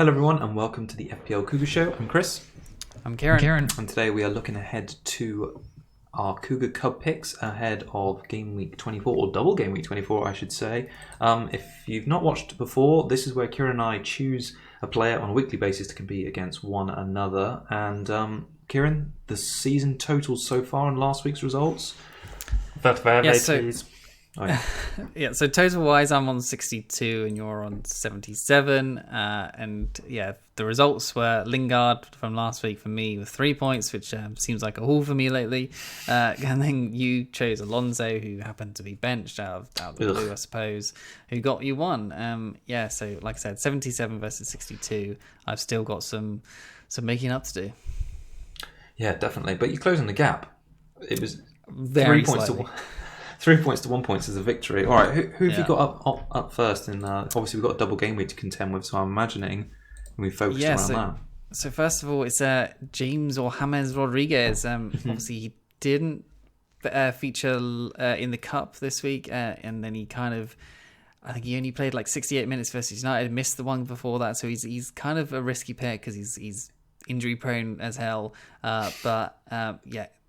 Hello everyone and welcome to the FPL Cougar Show. I'm Chris. I'm Kieran. And today we are looking ahead to our Cougar Cub picks ahead of Gameweek 24, or double Gameweek 24 I should say. If you've not watched before, this is where Kieran and I choose a player on a weekly basis to compete against one another. And Kieran, the season totals so far and last week's results? Please. Oh, yeah. So total wise, I'm on 62 and you're on 77. And yeah, the results were Lingard from last week for me with 3 points, which seems like a haul for me lately. And then you chose Alonso, who happened to be benched out of the blue, I suppose, who got you one. So like I said, 77 versus 62. I've still got some making up to do. Yeah, definitely. But you're closing the gap. It was Very 3 points slightly. to 3 points to 1 point is a victory. All right, who have you got up first? And obviously we've got a double game week to contend with, so I'm imagining we focused around that. So first of all, it's James or James Rodriguez. Obviously he didn't feature in the Cup this week, and then I think he only played like 68 minutes versus United, missed the one before that, so he's kind of a risky pick because he's injury prone as hell.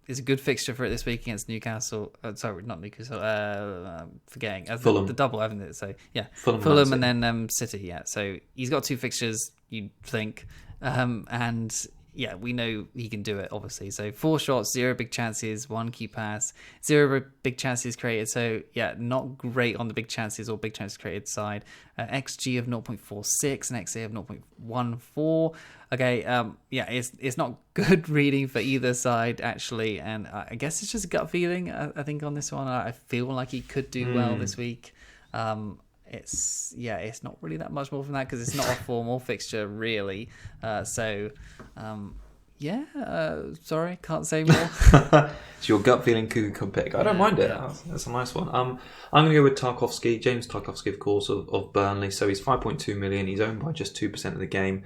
It's a good fixture for it this week against Newcastle. Sorry, not Newcastle. Forgetting Fulham. The double, haven't it? So yeah, Fulham and then City. Yeah, so he's got two fixtures. You'd think, and yeah, we know he can do it. Obviously, so 4 shots, 0 big chances, 1 key pass, 0 big chances created. So yeah, not great on the big chances or big chances created side. XG of 0.46 and XA of 0.14. Okay, it's not good reading for either side actually, and I guess it's just a gut feeling. I think on this one, I feel like he could do well this week. It's not really that much more from that because it's not a formal fixture really. Sorry, can't say more. It's your gut feeling Cougar Cub pick. I don't mind it. That's a nice one. I'm going to go with Tarkowski, James Tarkowski, of course, of Burnley. So he's 5.2 million. He's owned by just 2% of the game.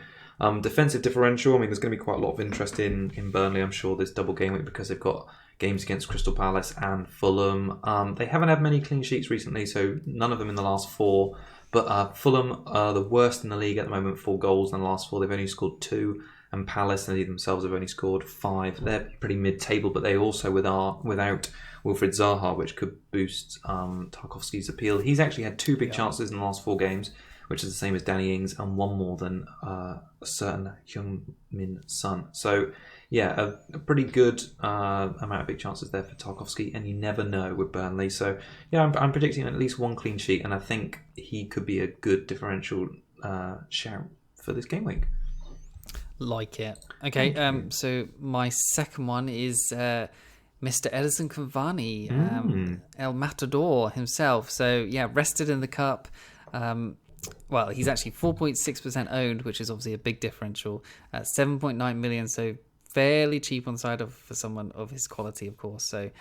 Defensive differential, I mean, there's going to be quite a lot of interest in Burnley, I'm sure, this double game week because they've got games against Crystal Palace and Fulham. They haven't had many clean sheets recently, so none of them in the last 4. But Fulham are the worst in the league at the moment, 4 goals in the last 4. They've only scored 2. And Palace, they themselves have only scored 5. They're pretty mid-table, but they also without Wilfried Zaha, which could boost Tarkowski's appeal. He's actually had 2 big chances in the last 4 games, which is the same as Danny Ings, and 1 more than a certain Heung-min Son. So, yeah, a pretty good amount of big chances there for Tarkowski, and you never know with Burnley. So, yeah, I'm predicting at least 1 clean sheet, and I think he could be a good differential shout for this game week. Like it. Okay, so my second one is Mr. Edison Cavani, El Matador himself. So, yeah, rested in the Cup. Well, he's actually 4.6% owned, which is obviously a big differential. 7.9 million, so fairly cheap on the side for someone of his quality, of course. So,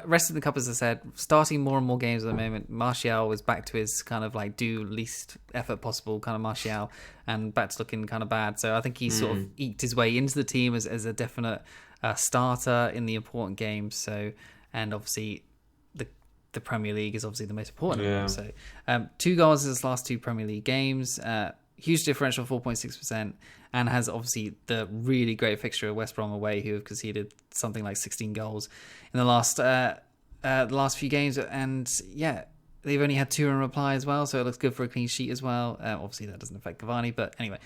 rest in the Cup, as I said, starting more and more games at the moment. Martial was back to his kind of like do least effort possible kind of Martial, and back to looking kind of bad. So I think he sort of eked his way into the team as a definite starter in the important games. So, and obviously the Premier League is obviously the most important. Yeah. So 2 goals in his last 2 Premier League games. Huge differential, 4.6%, and has obviously the really great fixture at West Brom away, who have conceded something like 16 goals in the last few games. And yeah, they've only had 2 in reply as well, so it looks good for a clean sheet as well. Obviously, that doesn't affect Cavani, but anyway.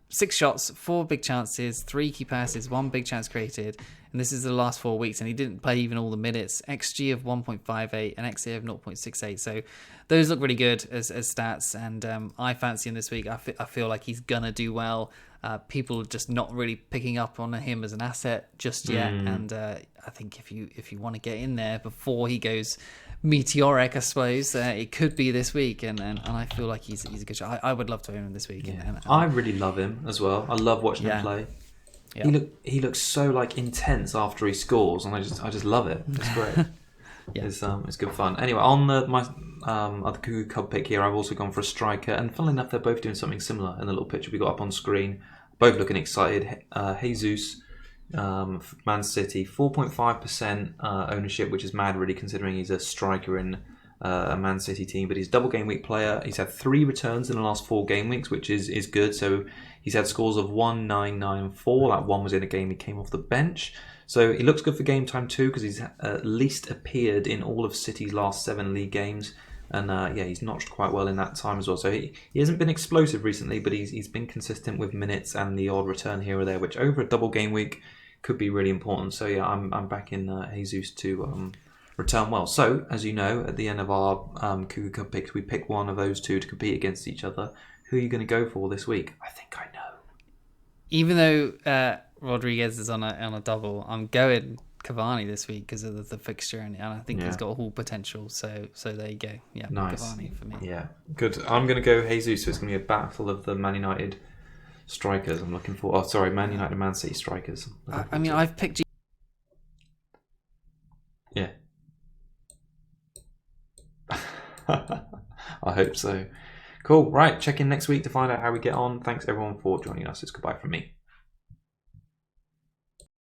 6 shots, 4 big chances, 3 key passes, 1 big chance created, and this is the last 4 weeks, and he didn't play even all the minutes. XG of 1.58 and XA of 0.68, so those look really good as stats, and I fancy him this week. I feel like he's gonna do well. People are just not really picking up on him as an asset just yet, and I think if you want to get in there before he goes meteoric, I suppose it could be this week, and I feel like he's a good shot. I would love to own him this week. Yeah. And I really love him as well. I love watching him play. Yeah. He looks so like intense after he scores, and I just love it. It's great. It's good fun. Anyway, on my other Cougar Cub pick here, I've also gone for a striker, and funnily enough, they're both doing something similar in the little picture we got up on screen. Both looking excited. Jesus, Man City, 4.5% ownership, which is mad really considering he's a striker in a Man City team, but he's a double game week player. He's had 3 returns in the last 4 game weeks, which is good. So he's had scores of 1, 9, 9, and 4. That one was in a game he came off the bench. So he looks good for game time too, because he's at least appeared in all of City's last 7 league games. And he's notched quite well in that time as well. So he hasn't been explosive recently, but he's been consistent with minutes and the odd return here or there, which over a double game week could be really important. So yeah, I'm back in Jesus to return well. So as you know, at the end of our Cougar Cup picks, we pick one of those 2 to compete against each other. Who are you going to go for this week? I think I know. Even though Rodriguez is on a double, I'm going Cavani this week because of the fixture, and I think he's got all potential. So there you go. Yeah, nice. Cavani for me. Yeah, good. I'm going to go Jesus. So it's going to be a battle of the Man United strikers. I'm looking for. Oh, sorry, Man United, Man City strikers. I've picked. Yeah. I hope so. Cool. Right. Check in next week to find out how we get on. Thanks everyone for joining us. It's goodbye from me.